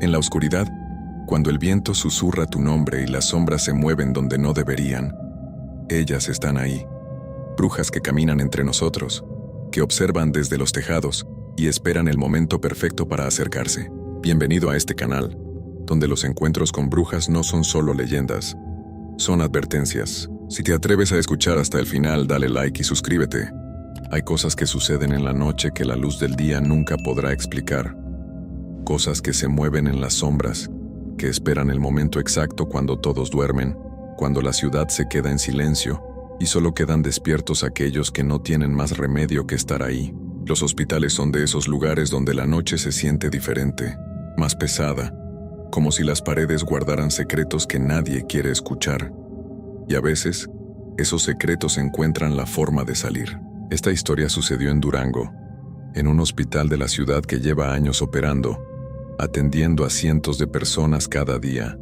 En la oscuridad, cuando el viento susurra tu nombre y las sombras se mueven donde no deberían, ellas están ahí. Brujas que caminan entre nosotros, que observan desde los tejados y esperan el momento perfecto para acercarse. Bienvenido a este canal, donde los encuentros con brujas no son solo leyendas, son advertencias. Si te atreves a escuchar hasta el final, dale like y suscríbete. Hay cosas que suceden en la noche que la luz del día nunca podrá explicar. Cosas que se mueven en las sombras, que esperan el momento exacto cuando todos duermen, cuando la ciudad se queda en silencio y solo quedan despiertos aquellos que no tienen más remedio que estar ahí. Los hospitales son de esos lugares donde la noche se siente diferente, más pesada, como si las paredes guardaran secretos que nadie quiere escuchar. Y a veces, esos secretos encuentran la forma de salir. Esta historia sucedió en Durango, en un hospital de la ciudad que lleva años operando, atendiendo a cientos de personas cada día.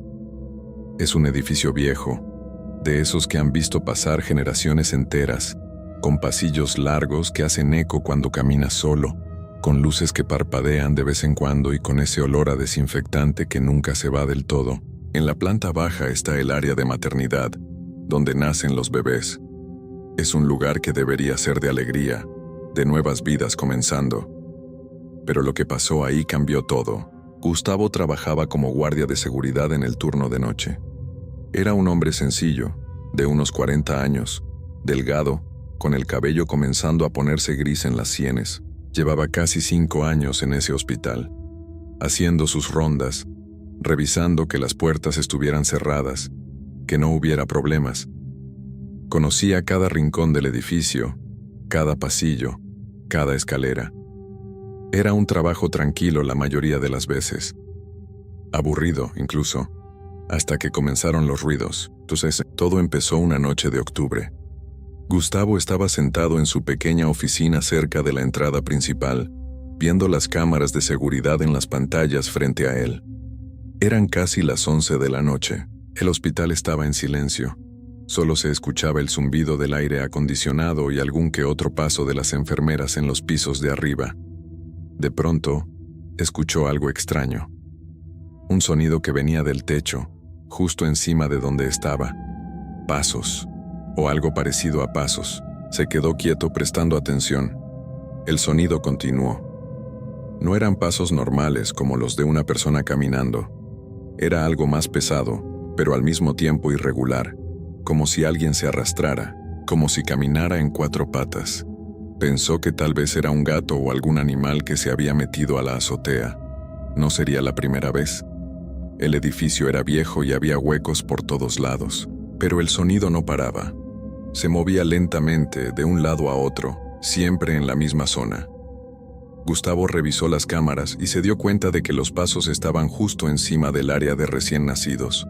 Es un edificio viejo, de esos que han visto pasar generaciones enteras, con pasillos largos que hacen eco cuando caminas solo, con luces que parpadean de vez en cuando y con ese olor a desinfectante que nunca se va del todo. En la planta baja está el área de maternidad, donde nacen los bebés. Es un lugar que debería ser de alegría, de nuevas vidas comenzando. Pero lo que pasó ahí cambió todo. Gustavo trabajaba como guardia de seguridad en el turno de noche. Era un hombre sencillo, de unos 40 años, delgado, con el cabello comenzando a ponerse gris en las sienes. Llevaba casi 5 años en ese hospital, haciendo sus rondas, revisando que las puertas estuvieran cerradas, que no hubiera problemas. Conocía cada rincón del edificio, cada pasillo, cada escalera. Era un trabajo tranquilo la mayoría de las veces. Aburrido, incluso, hasta que comenzaron los ruidos. Entonces, todo empezó una noche de octubre. Gustavo estaba sentado en su pequeña oficina cerca de la entrada principal, viendo las cámaras de seguridad en las pantallas frente a él. Eran casi las 11 de la noche. El hospital estaba en silencio. Solo se escuchaba el zumbido del aire acondicionado y algún que otro paso de las enfermeras en los pisos de arriba. De pronto, escuchó algo extraño. Un sonido que venía del techo, justo encima de donde estaba. Pasos, o algo parecido a pasos. Se quedó quieto prestando atención. El sonido continuó. No eran pasos normales como los de una persona caminando. Era algo más pesado, pero al mismo tiempo irregular, como si alguien se arrastrara, como si caminara en 4 patas. Pensó que tal vez era un gato o algún animal que se había metido a la azotea. No sería la primera vez. El edificio era viejo y había huecos por todos lados, pero el sonido no paraba. Se movía lentamente de un lado a otro, siempre en la misma zona. Gustavo revisó las cámaras y se dio cuenta de que los pasos estaban justo encima del área de recién nacidos.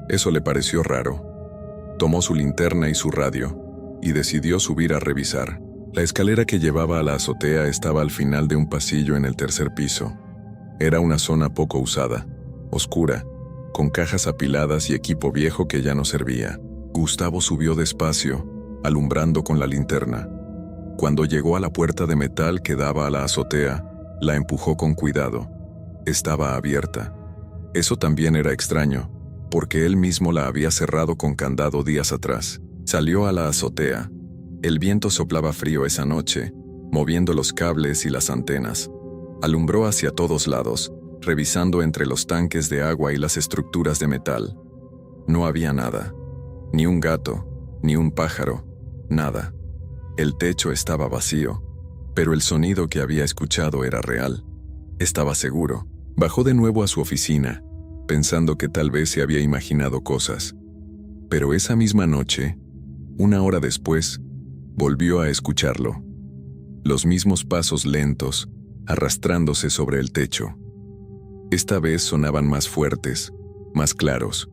Eso le pareció raro. Tomó su linterna y su radio, y decidió subir a revisar. La escalera que llevaba a la azotea estaba al final de un pasillo en el 3er piso. Era una zona poco usada, oscura, con cajas apiladas y equipo viejo que ya no servía. Gustavo subió despacio, alumbrando con la linterna. Cuando llegó a la puerta de metal que daba a la azotea, la empujó con cuidado. Estaba abierta. Eso también era extraño, porque él mismo la había cerrado con candado días atrás. Salió a la azotea. El viento soplaba frío esa noche, moviendo los cables y las antenas. Alumbró hacia todos lados, revisando entre los tanques de agua y las estructuras de metal. No había nada. Ni un gato, ni un pájaro, nada. El techo estaba vacío, pero el sonido que había escuchado era real. Estaba seguro. Bajó de nuevo a su oficina, pensando que tal vez se había imaginado cosas. Pero esa misma noche, 1 hora después, volvió a escucharlo. Los mismos pasos lentos, arrastrándose sobre el techo. Esta vez sonaban más fuertes, más claros.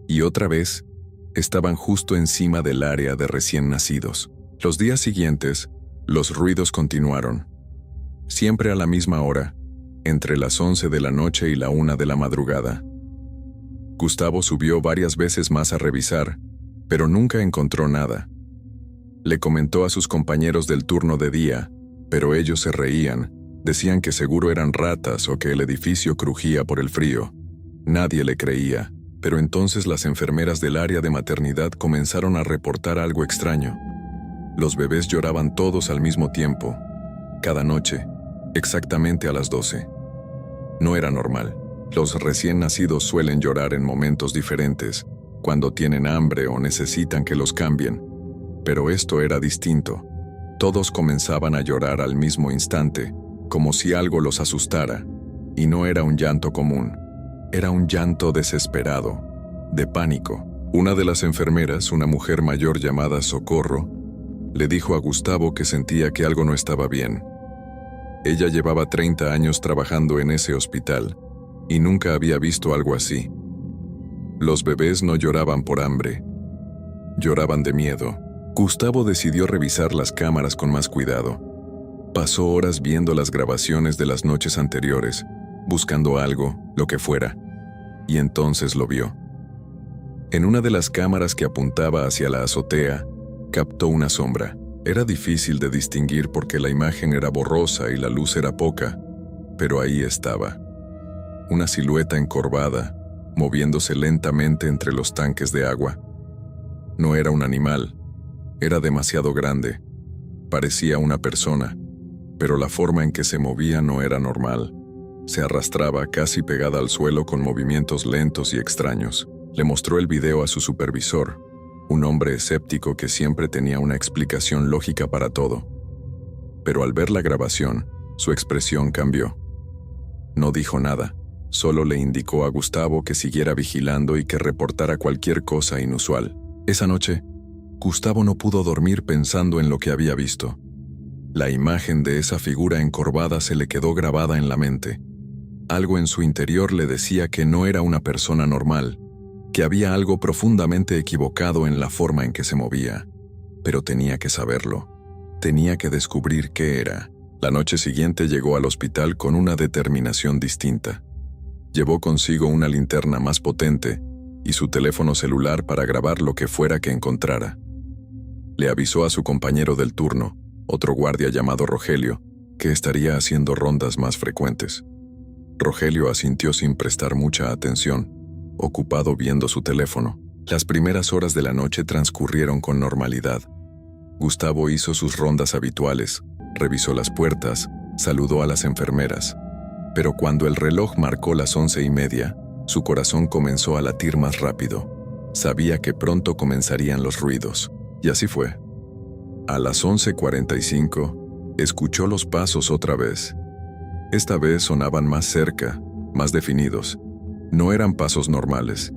Y otra vez, estaban justo encima del área de recién nacidos. Los días siguientes, los ruidos continuaron. Siempre a la misma hora, entre las 11 de la noche y la 1 de la madrugada. Gustavo subió varias veces más a revisar, pero nunca encontró nada. Le comentó a sus compañeros del turno de día, pero ellos se reían, Decían que seguro eran ratas o que el edificio crujía por el frío. Nadie le creía, pero entonces las enfermeras del área de maternidad comenzaron a reportar algo extraño. Los bebés lloraban todos al mismo tiempo, cada noche, exactamente a las 12. No era normal. Los recién nacidos suelen llorar en momentos diferentes, cuando tienen hambre o necesitan que los cambien. Pero esto era distinto. Todos comenzaban a llorar al mismo instante, como si algo los asustara, y no era un llanto común. Era un llanto desesperado, de pánico. Una de las enfermeras, una mujer mayor llamada Socorro, le dijo a Gustavo que sentía que algo no estaba bien. Ella llevaba 30 años trabajando en ese hospital y nunca había visto algo así. Los bebés no lloraban por hambre, lloraban de miedo. Gustavo decidió revisar las cámaras con más cuidado. Pasó horas viendo las grabaciones de las noches anteriores, buscando algo, lo que fuera, y entonces lo vio. En una de las cámaras que apuntaba hacia la azotea, captó una sombra. Era difícil de distinguir porque la imagen era borrosa y la luz era poca, pero ahí estaba. Una silueta encorvada, moviéndose lentamente entre los tanques de agua. No era un animal, era demasiado grande. Parecía una persona, pero la forma en que se movía no era normal. Se arrastraba casi pegada al suelo con movimientos lentos y extraños. Le mostró el video a su supervisor, un hombre escéptico que siempre tenía una explicación lógica para todo. Pero al ver la grabación, su expresión cambió. No dijo nada, solo le indicó a Gustavo que siguiera vigilando y que reportara cualquier cosa inusual. Esa noche, Gustavo no pudo dormir pensando en lo que había visto. La imagen de esa figura encorvada se le quedó grabada en la mente. Algo en su interior le decía que no era una persona normal, que había algo profundamente equivocado en la forma en que se movía. Pero tenía que saberlo. Tenía que descubrir qué era. La noche siguiente llegó al hospital con una determinación distinta. Llevó consigo una linterna más potente y su teléfono celular para grabar lo que fuera que encontrara. Le avisó a su compañero del turno, otro guardia llamado Rogelio, que estaría haciendo rondas más frecuentes. Rogelio asintió sin prestar mucha atención, ocupado viendo su teléfono. Las primeras horas de la noche transcurrieron con normalidad. Gustavo hizo sus rondas habituales, revisó las puertas, saludó a las enfermeras. Pero cuando el reloj marcó las 11:30, su corazón comenzó a latir más rápido. Sabía que pronto comenzarían los ruidos. Y así fue. A las 11:45, escuchó los pasos otra vez. Esta vez sonaban más cerca, más definidos. No eran pasos normales.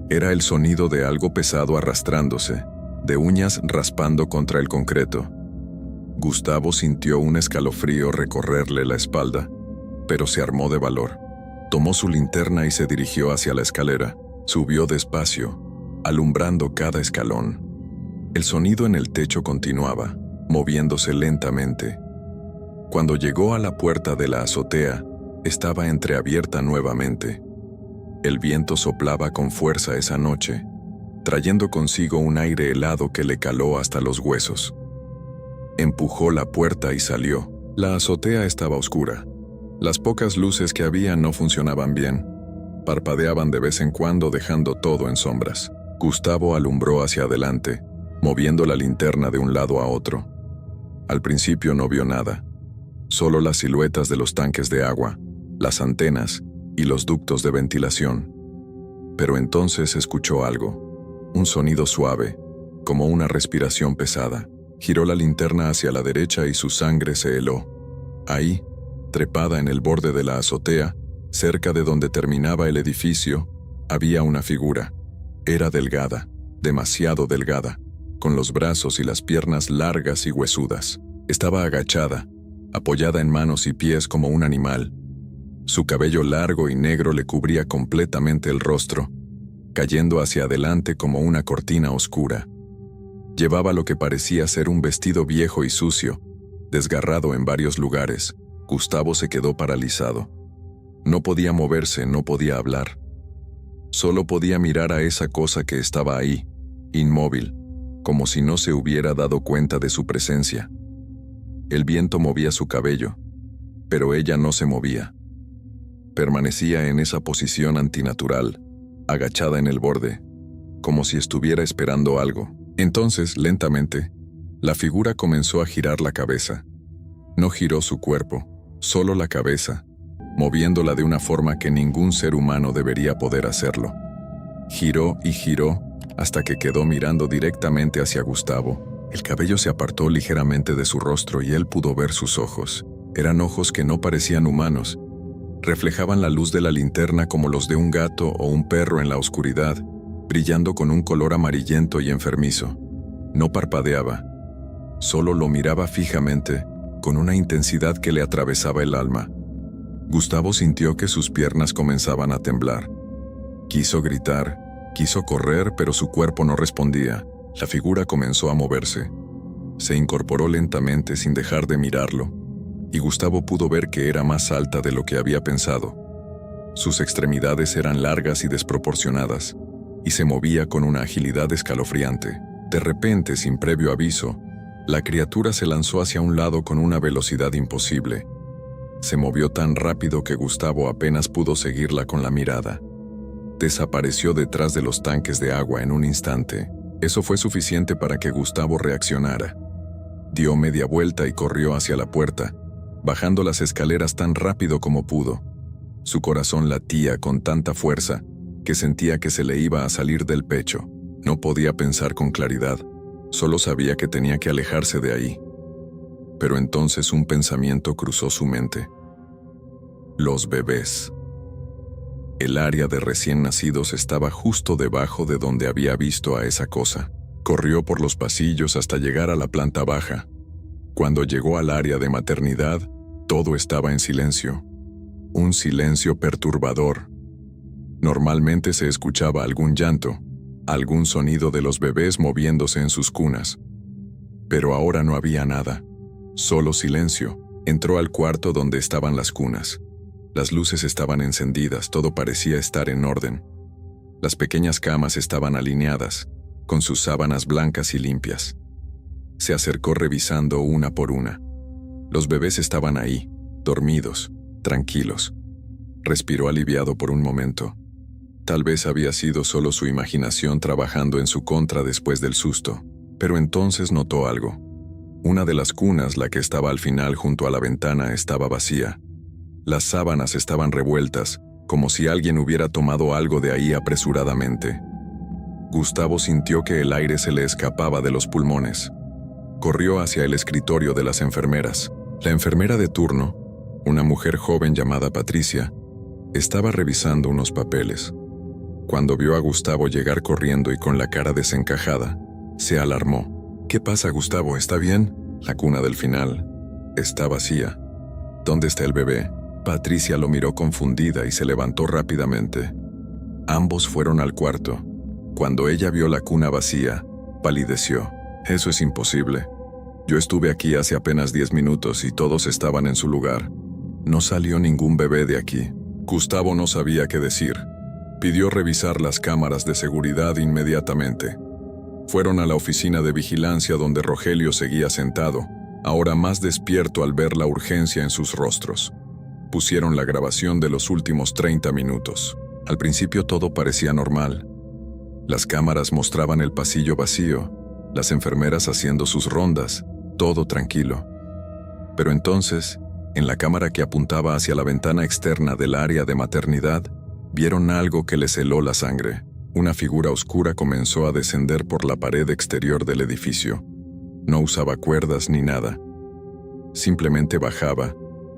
Era el sonido de algo pesado arrastrándose, de uñas raspando contra el concreto. Gustavo sintió un escalofrío recorrerle la espalda, pero se armó de valor. Tomó su linterna y se dirigió hacia la escalera. Subió despacio, alumbrando cada escalón. El sonido en el techo continuaba, moviéndose lentamente. Cuando llegó a la puerta de la azotea, estaba entreabierta nuevamente. El viento soplaba con fuerza esa noche, trayendo consigo un aire helado que le caló hasta los huesos. Empujó la puerta y salió. La azotea estaba oscura. Las pocas luces que había no funcionaban bien. Parpadeaban de vez en cuando dejando todo en sombras. Gustavo alumbró hacia adelante, moviendo la linterna de un lado a otro. Al principio no vio nada, solo las siluetas de los tanques de agua, las antenas y los ductos de ventilación. Pero entonces escuchó algo, un sonido suave, como una respiración pesada. Giró la linterna hacia la derecha y su sangre se heló. Ahí, trepada en el borde de la azotea, cerca de donde terminaba el edificio, había una figura. Era delgada, demasiado delgada, con los brazos y las piernas largas y huesudas. Estaba agachada, apoyada en manos y pies como un animal. Su cabello largo y negro le cubría completamente el rostro, cayendo hacia adelante como una cortina oscura. Llevaba lo que parecía ser un vestido viejo y sucio, desgarrado en varios lugares. Gustavo se quedó paralizado. No podía moverse, no podía hablar. Solo podía mirar a esa cosa que estaba ahí, inmóvil, como si no se hubiera dado cuenta de su presencia. El viento movía su cabello. pero ella no se movía. Permanecía en esa posición antinatural, agachada en el borde, como si estuviera esperando algo. Entonces, lentamente, la figura comenzó a girar la cabeza. No giró su cuerpo, solo la cabeza, moviéndola de una forma que ningún ser humano debería poder hacerlo. Giró y giró hasta que quedó mirando directamente hacia Gustavo. El cabello se apartó ligeramente de su rostro y él pudo ver sus ojos. Eran ojos que no parecían humanos. Reflejaban la luz de la linterna como los de un gato o un perro en la oscuridad, brillando con un color amarillento y enfermizo. No parpadeaba. Solo lo miraba fijamente, con una intensidad que le atravesaba el alma. Gustavo sintió que sus piernas comenzaban a temblar. Quiso gritar, quiso correr, pero su cuerpo no respondía. La figura comenzó a moverse. Se incorporó lentamente sin dejar de mirarlo, y Gustavo pudo ver que era más alta de lo que había pensado. Sus extremidades eran largas y desproporcionadas, y se movía con una agilidad escalofriante. De repente, sin previo aviso, la criatura se lanzó hacia un lado con una velocidad imposible. Se movió tan rápido que Gustavo apenas pudo seguirla con la mirada. Desapareció detrás de los tanques de agua en un instante. Eso fue suficiente para que Gustavo reaccionara. Dio media vuelta y corrió hacia la puerta, bajando las escaleras tan rápido como pudo. Su corazón latía con tanta fuerza que sentía que se le iba a salir del pecho. No podía pensar con claridad, solo sabía que tenía que alejarse de ahí. Pero entonces un pensamiento cruzó su mente. Los bebés. El área de recién nacidos estaba justo debajo de donde había visto a esa cosa. Corrió por los pasillos hasta llegar a la planta baja. Cuando llegó al área de maternidad, todo estaba en silencio. Un silencio perturbador. Normalmente se escuchaba algún llanto, algún sonido de los bebés moviéndose en sus cunas. Pero ahora no había nada. Solo silencio. Entró al cuarto donde estaban las cunas. Las luces estaban encendidas, todo parecía estar en orden. Las pequeñas camas estaban alineadas, con sus sábanas blancas y limpias. Se acercó revisando una por una. Los bebés estaban ahí, dormidos, tranquilos. Respiró aliviado por un momento. Tal vez había sido solo su imaginación trabajando en su contra después del susto, pero entonces notó algo. Una de las cunas, la que estaba al final junto a la ventana, estaba vacía. Las sábanas estaban revueltas, como si alguien hubiera tomado algo de ahí apresuradamente. Gustavo sintió que el aire se le escapaba de los pulmones. Corrió hacia el escritorio de las enfermeras. La enfermera de turno, una mujer joven llamada Patricia, estaba revisando unos papeles. Cuando vio a Gustavo llegar corriendo y con la cara desencajada, se alarmó. ¿Qué pasa, Gustavo? ¿Está bien? La cuna del final está vacía. ¿Dónde está el bebé? Patricia lo miró confundida y se levantó rápidamente. Ambos fueron al cuarto. Cuando ella vio la cuna vacía, palideció. Eso es imposible. Yo estuve aquí hace apenas 10 minutos y todos estaban en su lugar. No salió ningún bebé de aquí. Gustavo no sabía qué decir. Pidió revisar las cámaras de seguridad inmediatamente. Fueron a la oficina de vigilancia donde Rogelio seguía sentado, ahora más despierto al ver la urgencia en sus rostros. Pusieron la grabación de los últimos 30 minutos. Al principio todo parecía normal. Las cámaras mostraban el pasillo vacío, las enfermeras haciendo sus rondas, todo tranquilo. Pero entonces, en la cámara que apuntaba hacia la ventana externa del área de maternidad, vieron algo que les heló la sangre. Una figura oscura comenzó a descender por la pared exterior del edificio. No usaba cuerdas ni nada. Simplemente bajaba,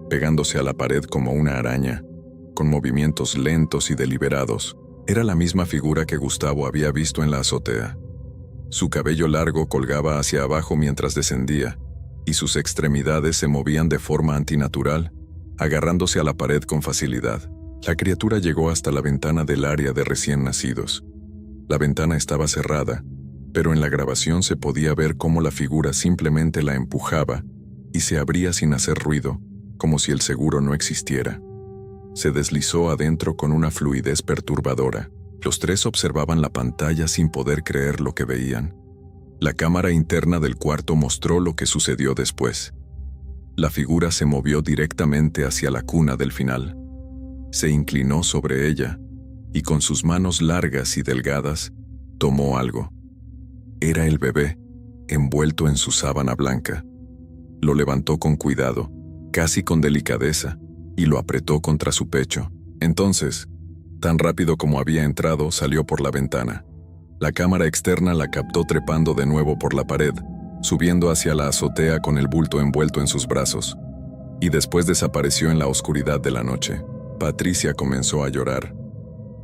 pegándose a la pared como una araña, con movimientos lentos y deliberados. Era la misma figura que Gustavo había visto en la azotea. Su cabello largo colgaba hacia abajo mientras descendía, y sus extremidades se movían de forma antinatural, agarrándose a la pared con facilidad. La criatura llegó hasta la ventana del área de recién nacidos. La ventana estaba cerrada, pero en la grabación se podía ver cómo la figura simplemente la empujaba y se abría sin hacer ruido, como si el seguro no existiera. Se deslizó adentro con una fluidez perturbadora. Los tres observaban la pantalla sin poder creer lo que veían. La cámara interna del cuarto mostró lo que sucedió después. La figura se movió directamente hacia la cuna del final. Se inclinó sobre ella y con sus manos largas y delgadas tomó algo. Era el bebé, envuelto en su sábana blanca. Lo levantó con cuidado, casi con delicadeza, y lo apretó contra su pecho. Entonces, tan rápido como había entrado, salió por la ventana. La cámara externa la captó trepando de nuevo por la pared, subiendo hacia la azotea con el bulto envuelto en sus brazos, y después desapareció en la oscuridad de la noche. Patricia comenzó a llorar.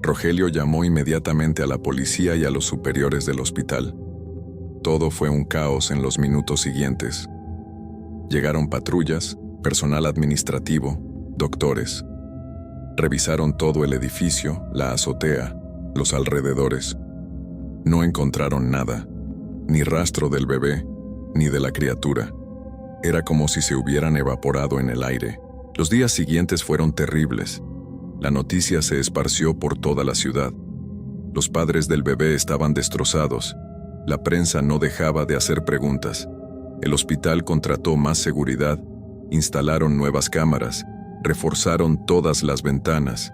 Rogelio llamó inmediatamente a la policía y a los superiores del hospital. Todo fue un caos en los minutos siguientes. Llegaron patrullas, personal administrativo, doctores. Revisaron todo el edificio, la azotea, los alrededores. No encontraron nada, ni rastro del bebé, ni de la criatura. Era como si se hubieran evaporado en el aire. Los días siguientes fueron terribles. La noticia se esparció por toda la ciudad. Los padres del bebé estaban destrozados. La prensa no dejaba de hacer preguntas. El hospital contrató más seguridad, instalaron nuevas cámaras, reforzaron todas las ventanas.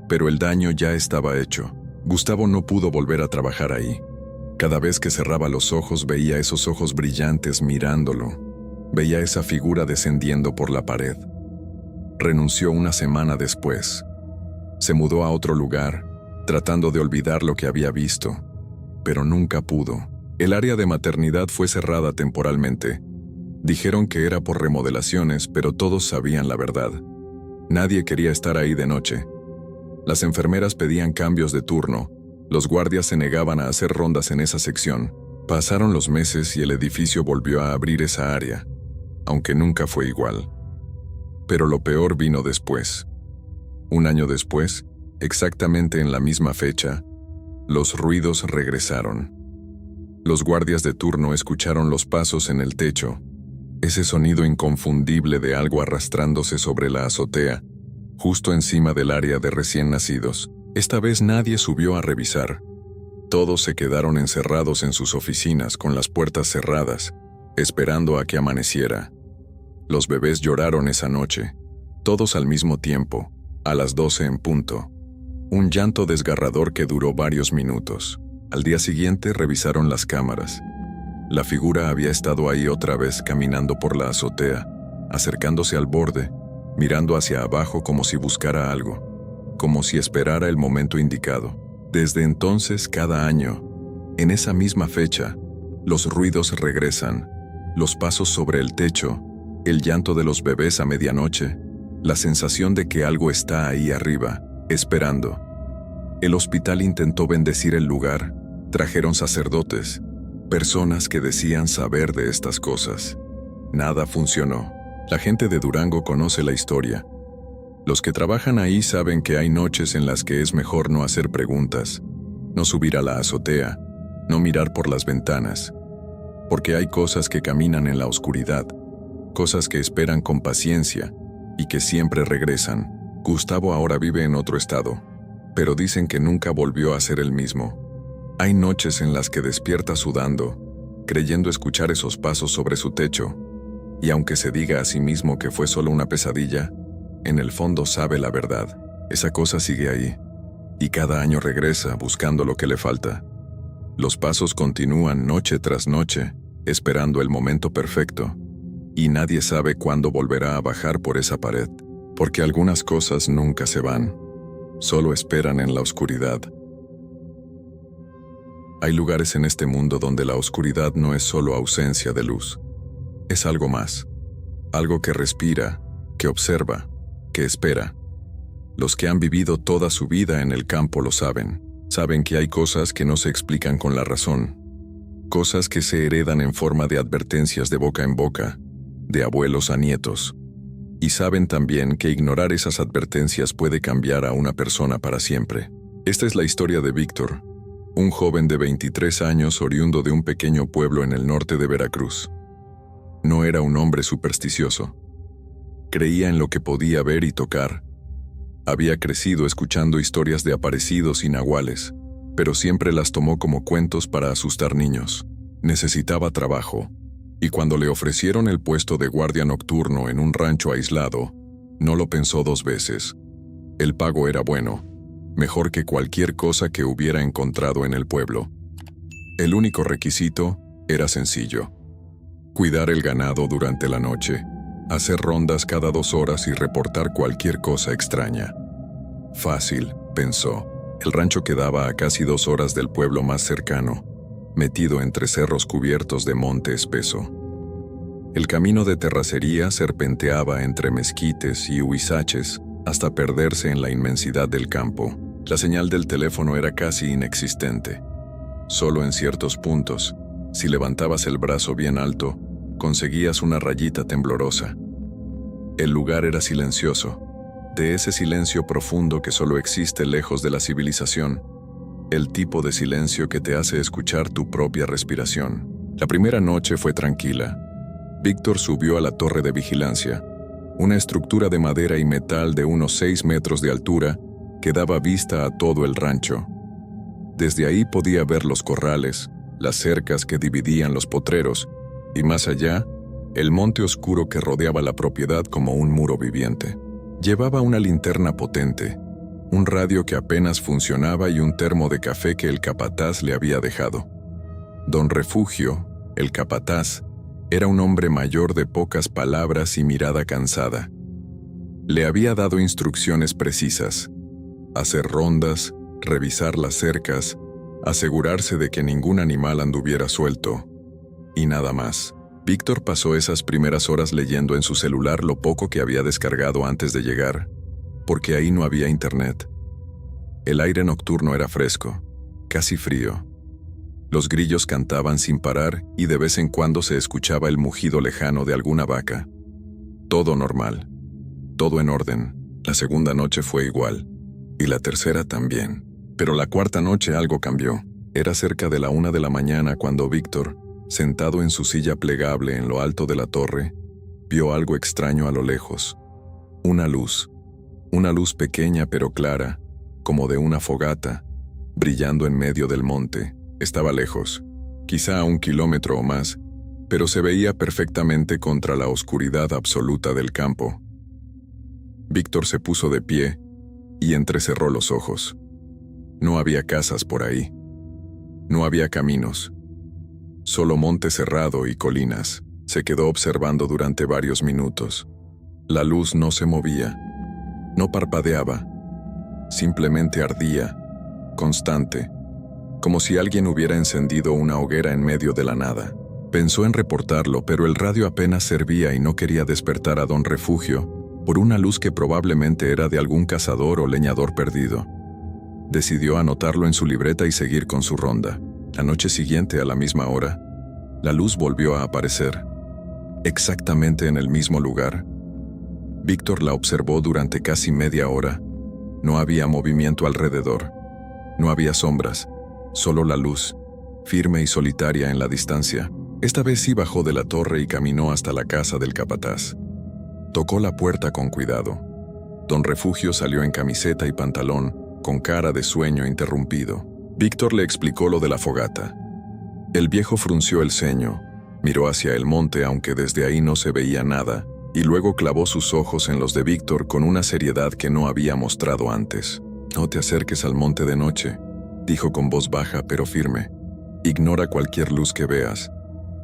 Pero el daño ya estaba hecho. Gustavo no pudo volver a trabajar ahí. Cada vez que cerraba los ojos veía esos ojos brillantes mirándolo. Veía esa figura descendiendo por la pared. Renunció una semana después. Se mudó a otro lugar, tratando de olvidar lo que había visto, pero nunca pudo. El área de maternidad fue cerrada temporalmente. Dijeron que era por remodelaciones, pero todos sabían la verdad. Nadie quería estar ahí de noche. Las enfermeras pedían cambios de turno, los guardias se negaban a hacer rondas en esa sección. Pasaron los meses y el edificio volvió a abrir esa área, aunque nunca fue igual. Pero lo peor vino después. Un año después, exactamente en la misma fecha, los ruidos regresaron. Los guardias de turno escucharon los pasos en el techo, ese sonido inconfundible de algo arrastrándose sobre la azotea, justo encima del área de recién nacidos. Esta vez nadie subió a revisar. Todos se quedaron encerrados en sus oficinas con las puertas cerradas, esperando a que amaneciera. Los bebés lloraron esa noche, todos al mismo tiempo, a las 12 en punto. Un llanto desgarrador que duró varios minutos. Al día siguiente revisaron las cámaras. La figura había estado ahí otra vez caminando por la azotea, acercándose al borde, mirando hacia abajo como si buscara algo, como si esperara el momento indicado. Desde entonces, cada año, en esa misma fecha, los ruidos regresan, los pasos sobre el techo, el llanto de los bebés a medianoche, la sensación de que algo está ahí arriba, esperando. El hospital intentó bendecir el lugar, trajeron sacerdotes, personas que decían saber de estas cosas. Nada funcionó. La gente de Durango conoce la historia. Los que trabajan ahí saben que hay noches en las que es mejor no hacer preguntas, no subir a la azotea, no mirar por las ventanas, porque hay cosas que caminan en la oscuridad, cosas que esperan con paciencia y que siempre regresan. Gustavo ahora vive en otro estado, pero dicen que nunca volvió a ser el mismo. Hay noches en las que despierta sudando, creyendo escuchar esos pasos sobre su techo, y aunque se diga a sí mismo que fue solo una pesadilla, en el fondo sabe la verdad. Esa cosa sigue ahí, y cada año regresa buscando lo que le falta. Los pasos continúan noche tras noche, esperando el momento perfecto, y nadie sabe cuándo volverá a bajar por esa pared, porque algunas cosas nunca se van, solo esperan en la oscuridad. Hay lugares en este mundo donde la oscuridad no es solo ausencia de luz, es algo más, algo que respira, que observa, que espera. Los que han vivido toda su vida en el campo lo saben. Saben que hay cosas que no se explican con la razón, cosas que se heredan en forma de advertencias de boca en boca, de abuelos a nietos. Y saben también que ignorar esas advertencias puede cambiar a una persona para siempre. Esta es la historia de Víctor, un joven de 23 años oriundo de un pequeño pueblo en el norte de Veracruz. No era un hombre supersticioso. Creía en lo que podía ver y tocar. Había crecido escuchando historias de aparecidos y nahuales, pero siempre las tomó como cuentos para asustar niños. Necesitaba trabajo, Y cuando le ofrecieron el puesto de guardia nocturno en un rancho aislado, no lo pensó dos veces. El pago era bueno, mejor que cualquier cosa que hubiera encontrado en el pueblo. El único requisito era sencillo: cuidar el ganado durante la noche, hacer rondas cada 2 horas y reportar cualquier cosa extraña. Fácil, pensó. El rancho quedaba a casi 2 horas del pueblo más cercano, metido entre cerros cubiertos de monte espeso. El camino de terracería serpenteaba entre mezquites y huizaches hasta perderse en la inmensidad del campo. La señal del teléfono era casi inexistente. Solo en ciertos puntos, si levantabas el brazo bien alto, conseguías una rayita temblorosa. El lugar era silencioso, de ese silencio profundo que solo existe lejos de la civilización, el tipo de silencio que te hace escuchar tu propia respiración. La primera noche fue tranquila. Víctor subió a la torre de vigilancia, una estructura de madera y metal de unos 6 metros de altura que daba vista a todo el rancho. Desde ahí podía ver los corrales, las cercas que dividían los potreros, y más allá, el monte oscuro que rodeaba la propiedad como un muro viviente. Llevaba una linterna potente, un radio que apenas funcionaba y un termo de café que el capataz le había dejado. Don Refugio, el capataz, era un hombre mayor de pocas palabras y mirada cansada. Le había dado instrucciones precisas: hacer rondas, revisar las cercas, asegurarse de que ningún animal anduviera suelto, y nada más. Víctor pasó esas primeras horas leyendo en su celular lo poco que había descargado antes de llegar, porque ahí no había internet. El aire nocturno era fresco, casi frío. Los grillos cantaban sin parar y de vez en cuando se escuchaba el mugido lejano de alguna vaca. Todo normal, todo en orden. La segunda noche fue igual, y la tercera también. Pero la cuarta noche algo cambió. Era cerca de la 1 de la mañana cuando Víctor, sentado en su silla plegable en lo alto de la torre, vio algo extraño a lo lejos. Una luz pequeña pero clara, como de una fogata, brillando en medio del monte. Estaba lejos, quizá a 1 kilómetro o más, pero se veía perfectamente contra la oscuridad absoluta del campo. Víctor se puso de pie y entrecerró los ojos. No había casas por ahí. No había caminos. Solo monte cerrado y colinas. Se quedó observando durante varios minutos. La luz no se movía, no parpadeaba, simplemente ardía, constante, como si alguien hubiera encendido una hoguera en medio de la nada. Pensó en reportarlo, pero el radio apenas servía y no quería despertar a Don Refugio por una luz que probablemente era de algún cazador o leñador perdido. Decidió anotarlo en su libreta y seguir con su ronda. La noche siguiente, a la misma hora, la luz volvió a aparecer, exactamente en el mismo lugar. Víctor la observó durante casi media hora. No había movimiento alrededor, no había sombras, solo la luz, firme y solitaria en la distancia. Esta vez sí bajó de la torre y caminó hasta la casa del capataz. Tocó la puerta con cuidado. Don Refugio salió en camiseta y pantalón, con cara de sueño interrumpido. Víctor le explicó lo de la fogata. El viejo frunció el ceño, miró hacia el monte aunque desde ahí no se veía nada, y luego clavó sus ojos en los de Víctor con una seriedad que no había mostrado antes. «No te acerques al monte de noche», dijo con voz baja pero firme. «Ignora cualquier luz que veas.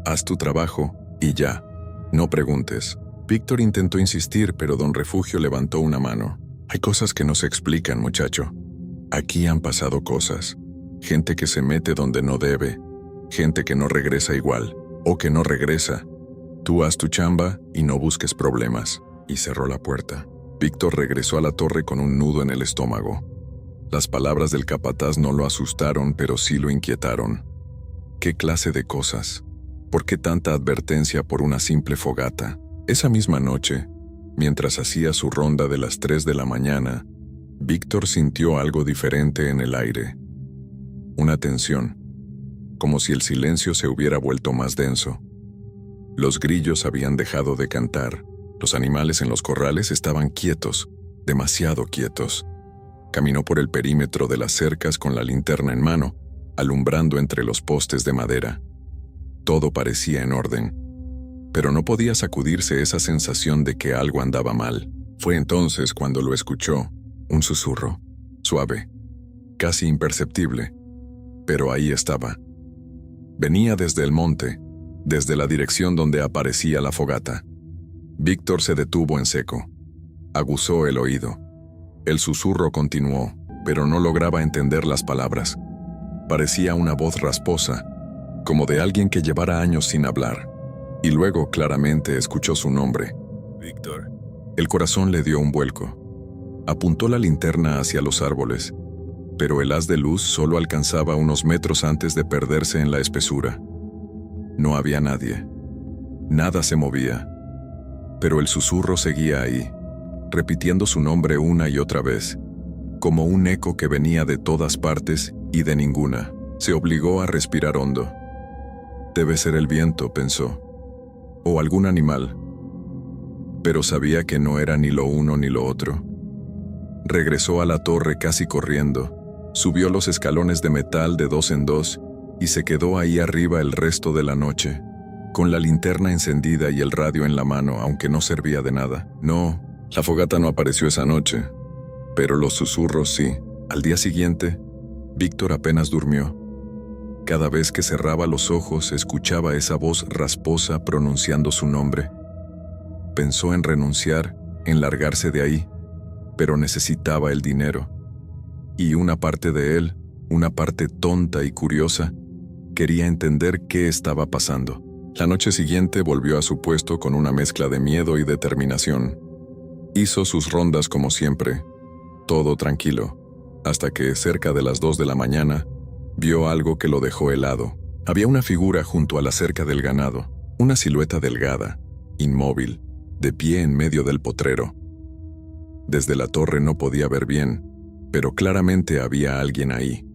Haz tu trabajo y ya. No preguntes». Víctor intentó insistir, pero Don Refugio levantó una mano. «Hay cosas que no se explican, muchacho. Aquí han pasado cosas. Gente que se mete donde no debe. Gente que no regresa igual. O que no regresa. Tú haz tu chamba y no busques problemas». Y cerró la puerta. Víctor regresó a la torre con un nudo en el estómago. Las palabras del capataz no lo asustaron, pero sí lo inquietaron. ¿Qué clase de cosas? ¿Por qué tanta advertencia por una simple fogata? Esa misma noche, mientras hacía su ronda de las 3 de la mañana, Víctor sintió algo diferente en el aire. Una tensión, como si el silencio se hubiera vuelto más denso. Los grillos habían dejado de cantar. Los animales en los corrales estaban quietos, demasiado quietos. Caminó por el perímetro de las cercas con la linterna en mano, alumbrando entre los postes de madera. Todo parecía en orden. pero no podía sacudirse esa sensación de que algo andaba mal. Fue entonces cuando lo escuchó, un susurro, suave, casi imperceptible, pero ahí estaba. Venía desde el monte, desde la dirección donde aparecía la fogata. Víctor se detuvo en seco. Aguzó el oído. El susurro continuó, pero no lograba entender las palabras. Parecía una voz rasposa, como de alguien que llevara años sin hablar. Y luego claramente escuchó su nombre. Víctor. El corazón le dio un vuelco. Apuntó la linterna hacia los árboles, pero el haz de luz solo alcanzaba unos metros antes de perderse en la espesura. No había nadie. Nada se movía. Pero el susurro seguía ahí, repitiendo su nombre una y otra vez, como un eco que venía de todas partes y de ninguna. Se obligó a respirar hondo. Debe ser el viento, pensó, o algún animal. Pero sabía que no era ni lo uno ni lo otro. Regresó a la torre casi corriendo, subió los escalones de metal de 2 en 2 y se quedó ahí arriba el resto de la noche, con la linterna encendida y el radio en la mano, aunque no servía de nada. No, la fogata no apareció esa noche, pero los susurros sí. Al día siguiente, Víctor apenas durmió. Cada vez que cerraba los ojos, escuchaba esa voz rasposa pronunciando su nombre. Pensó en renunciar, en largarse de ahí, pero necesitaba el dinero. Y una parte de él, una parte tonta y curiosa, quería entender qué estaba pasando. La noche siguiente volvió a su puesto con una mezcla de miedo y determinación. Hizo sus rondas como siempre, todo tranquilo, hasta que, cerca de las 2 de la mañana, vio algo que lo dejó helado. Había una figura junto a la cerca del ganado, una silueta delgada, inmóvil, de pie en medio del potrero. Desde la torre no podía ver bien, pero claramente había alguien ahí.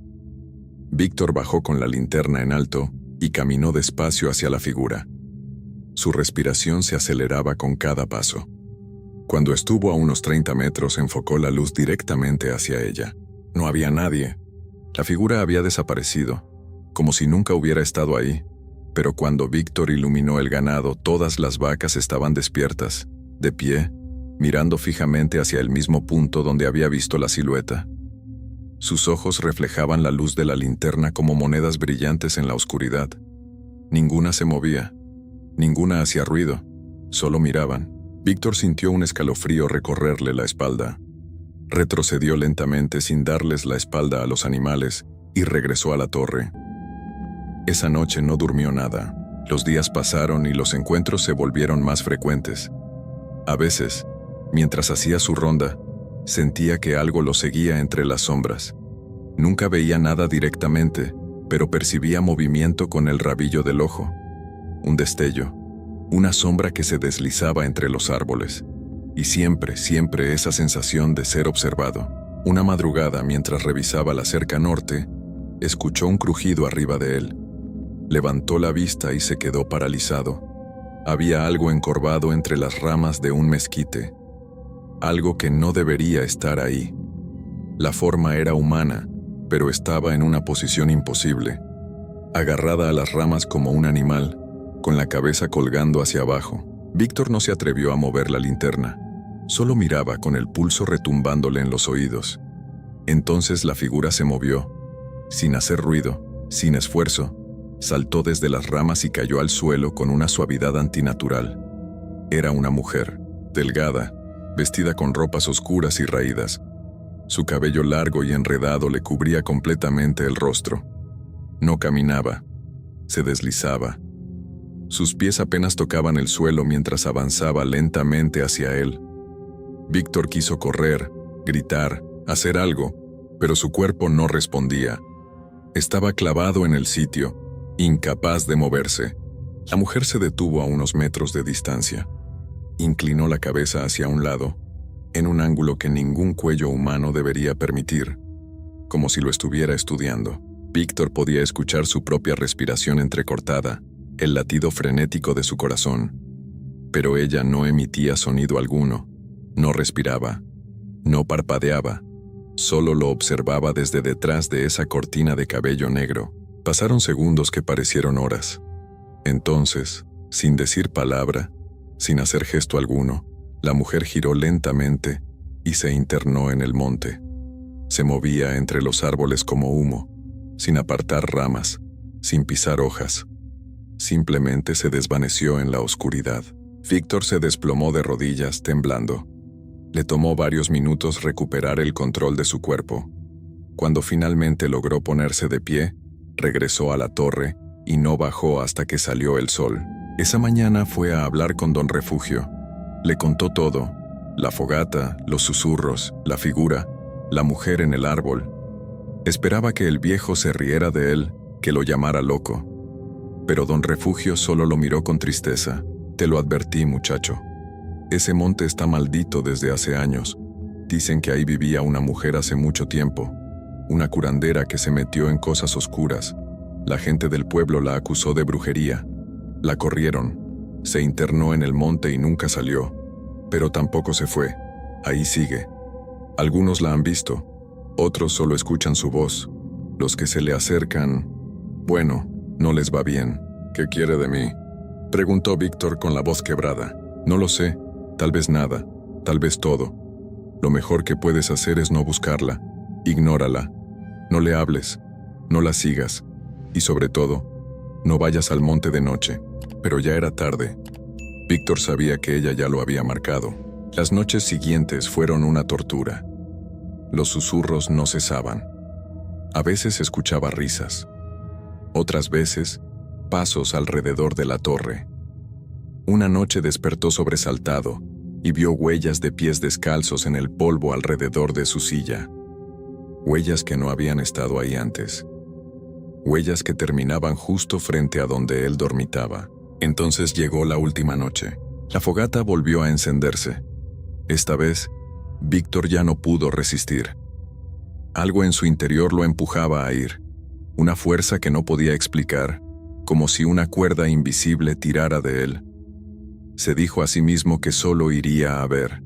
Víctor bajó con la linterna en alto y caminó despacio hacia la figura. Su respiración se aceleraba con cada paso. Cuando estuvo a unos 30 metros, enfocó la luz directamente hacia ella. No había nadie. La figura había desaparecido, como si nunca hubiera estado ahí. Pero cuando Víctor iluminó el ganado, todas las vacas estaban despiertas, de pie, mirando fijamente hacia el mismo punto donde había visto la silueta. Sus ojos reflejaban la luz de la linterna como monedas brillantes en la oscuridad. Ninguna se movía, ninguna hacía ruido, solo miraban. Víctor sintió un escalofrío recorrerle la espalda. Retrocedió lentamente sin darles la espalda a los animales y regresó a la torre. Esa noche no durmió nada. Los días pasaron y los encuentros se volvieron más frecuentes. A veces, mientras hacía su ronda, sentía que algo lo seguía entre las sombras. Nunca veía nada directamente, pero percibía movimiento con el rabillo del ojo. Un destello, una sombra que se deslizaba entre los árboles. Y siempre esa sensación de ser observado. Una madrugada, mientras revisaba la cerca norte, escuchó un crujido arriba de él. Levantó la vista y se quedó paralizado. Había algo encorvado entre las ramas de un mezquite. Algo que no debería estar ahí. La forma era humana, pero estaba en una posición imposible, agarrada a las ramas como un animal, con la cabeza colgando hacia abajo. Víctor no se atrevió a mover la linterna, solo miraba con el pulso retumbándole en los oídos. Entonces la figura se movió, sin hacer ruido, sin esfuerzo, saltó desde las ramas y cayó al suelo con una suavidad antinatural. Era una mujer, delgada, vestida con ropas oscuras y raídas. Su cabello largo y enredado le cubría completamente el rostro. No caminaba, se deslizaba. Sus pies apenas tocaban el suelo mientras avanzaba lentamente hacia él. Víctor quiso correr, gritar, hacer algo, pero su cuerpo no respondía. Estaba clavado en el sitio, incapaz de moverse. La mujer se detuvo a unos metros de distancia. Inclinó la cabeza hacia un lado, en un ángulo que ningún cuello humano debería permitir, como si lo estuviera estudiando. Víctor podía escuchar su propia respiración entrecortada, el latido frenético de su corazón. Pero ella no emitía sonido alguno, no respiraba, no parpadeaba, solo lo observaba desde detrás de esa cortina de cabello negro. Pasaron segundos que parecieron horas. Entonces, Sin decir palabra, sin hacer gesto alguno, la mujer giró lentamente y se internó en el monte. Se movía entre los árboles como humo, sin apartar ramas, sin pisar hojas. Simplemente se desvaneció en la oscuridad. Víctor se desplomó de rodillas, temblando. Le tomó varios minutos recuperar el control de su cuerpo. Cuando finalmente logró ponerse de pie, regresó a la torre y no bajó hasta que salió el sol. Esa mañana fue a hablar con don Refugio. Le contó todo: la fogata, los susurros, la figura, la mujer en el árbol. Esperaba que el viejo se riera de él, que lo llamara loco. Pero don Refugio solo lo miró con tristeza. Te lo advertí, muchacho. Ese monte está maldito desde hace años. Dicen que ahí vivía una mujer hace mucho tiempo, una curandera que se metió en cosas oscuras. La gente del pueblo la acusó de brujería. La corrieron. Se internó en el monte y nunca salió. Pero tampoco se fue. Ahí sigue. Algunos la han visto. Otros solo escuchan su voz. Los que se le acercan, bueno, no les va bien. ¿Qué quiere de mí?, preguntó Víctor con la voz quebrada. No lo sé. Tal vez nada. Tal vez todo. Lo mejor que puedes hacer es no buscarla. Ignórala. No le hables. No la sigas. Y sobre todo, no vayas al monte de noche. Pero ya era tarde. Víctor sabía que ella ya lo había marcado. Las noches siguientes fueron una tortura. Los susurros no cesaban. A veces escuchaba risas. Otras veces, pasos alrededor de la torre. Una noche despertó sobresaltado y vio huellas de pies descalzos en el polvo alrededor de su silla. Huellas que no habían estado ahí antes. Huellas que terminaban justo frente a donde él dormitaba. Entonces llegó la última noche. La fogata volvió a encenderse. Esta vez, Víctor ya no pudo resistir. Algo en su interior lo empujaba a ir. Una fuerza que no podía explicar, como si una cuerda invisible tirara de él. Se dijo a sí mismo que solo iría a ver,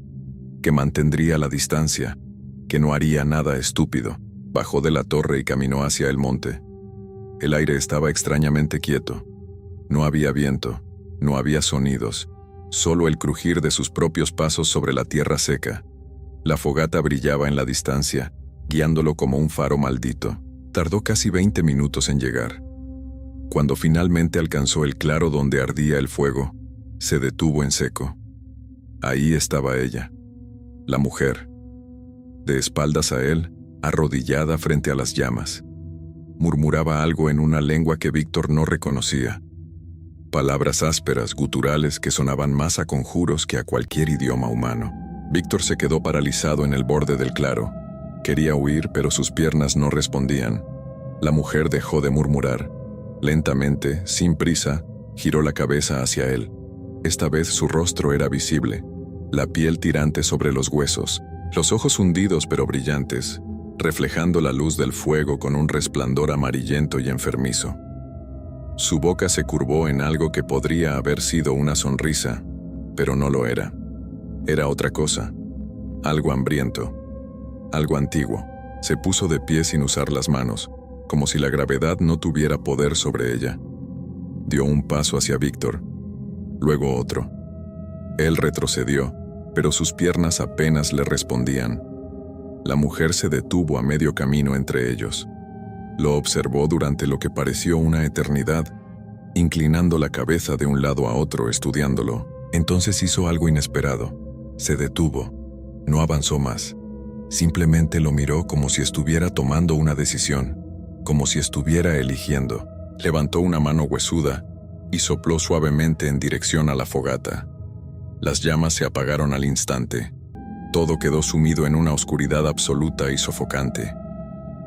que mantendría la distancia, que no haría nada estúpido. Bajó de la torre y caminó hacia el monte. El aire estaba extrañamente quieto. No había viento, no había sonidos, solo el crujir de sus propios pasos sobre la tierra seca. La fogata brillaba en la distancia, guiándolo como un faro maldito. Tardó casi 20 minutos en llegar. Cuando finalmente alcanzó el claro donde ardía el fuego, se detuvo en seco. Ahí estaba ella, la mujer, de espaldas a él, arrodillada frente a las llamas. Murmuraba algo en una lengua que Víctor no reconocía. Palabras ásperas, guturales, que sonaban más a conjuros que a cualquier idioma humano. Víctor se quedó paralizado en el borde del claro. Quería huir, pero sus piernas no respondían. La mujer dejó de murmurar. Lentamente, sin prisa, giró la cabeza hacia él. Esta vez su rostro era visible, la piel tirante sobre los huesos, los ojos hundidos pero brillantes, reflejando la luz del fuego con un resplandor amarillento y enfermizo. Su boca se curvó en algo que podría haber sido una sonrisa, pero no lo era. Era otra cosa, algo hambriento, algo antiguo. Se puso de pie sin usar las manos, como si la gravedad no tuviera poder sobre ella. Dio un paso hacia Víctor, luego otro. Él retrocedió, pero sus piernas apenas le respondían. La mujer se detuvo a medio camino entre ellos. Lo observó durante lo que pareció una eternidad, inclinando la cabeza de un lado a otro estudiándolo. Entonces hizo algo inesperado. Se detuvo. No avanzó más. Simplemente lo miró como si estuviera tomando una decisión, como si estuviera eligiendo. Levantó una mano huesuda y sopló suavemente en dirección a la fogata. Las llamas se apagaron al instante. Todo quedó sumido en una oscuridad absoluta y sofocante.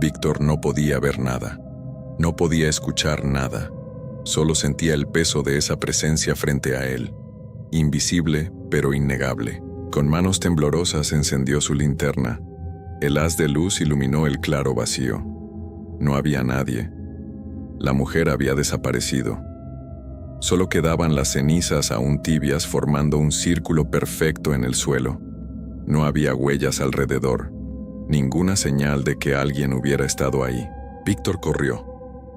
Víctor no podía ver nada. No podía escuchar nada. Solo sentía el peso de esa presencia frente a él. Invisible, pero innegable. Con manos temblorosas encendió su linterna. El haz de luz iluminó el claro vacío. No había nadie. La mujer había desaparecido. Solo quedaban las cenizas aún tibias formando un círculo perfecto en el suelo. No había huellas alrededor, ninguna señal de que alguien hubiera estado ahí. Víctor corrió.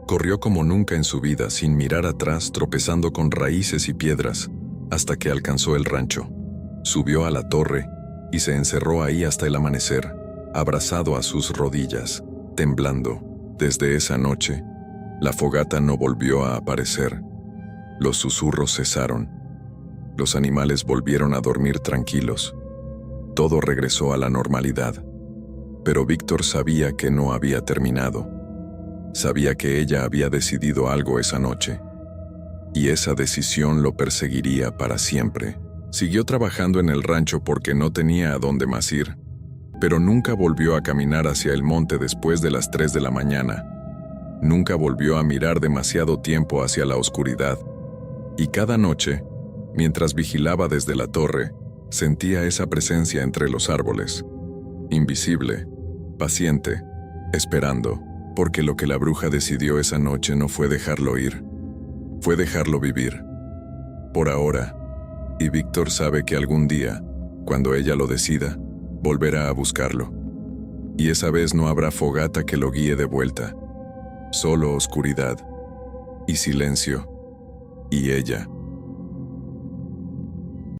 Corrió como nunca en su vida, sin mirar atrás, tropezando con raíces y piedras, hasta que alcanzó el rancho. Subió a la torre y se encerró ahí hasta el amanecer, abrazado a sus rodillas, temblando. Desde esa noche, la fogata no volvió a aparecer. Los susurros cesaron. Los animales volvieron a dormir tranquilos. Todo regresó a la normalidad. Pero Víctor sabía que no había terminado. Sabía que ella había decidido algo esa noche. Y esa decisión lo perseguiría para siempre. Siguió trabajando en el rancho porque no tenía a dónde más ir, pero nunca volvió a caminar hacia el monte después de las 3 de la mañana. Nunca volvió a mirar demasiado tiempo hacia la oscuridad. Y cada noche, mientras vigilaba desde la torre, sentía esa presencia entre los árboles. Invisible, paciente, esperando, porque lo que la bruja decidió esa noche no fue dejarlo ir, fue dejarlo vivir. Por ahora, y Víctor sabe que algún día, cuando ella lo decida, volverá a buscarlo. Y esa vez no habrá fogata que lo guíe de vuelta. Solo oscuridad y silencio. Y ella,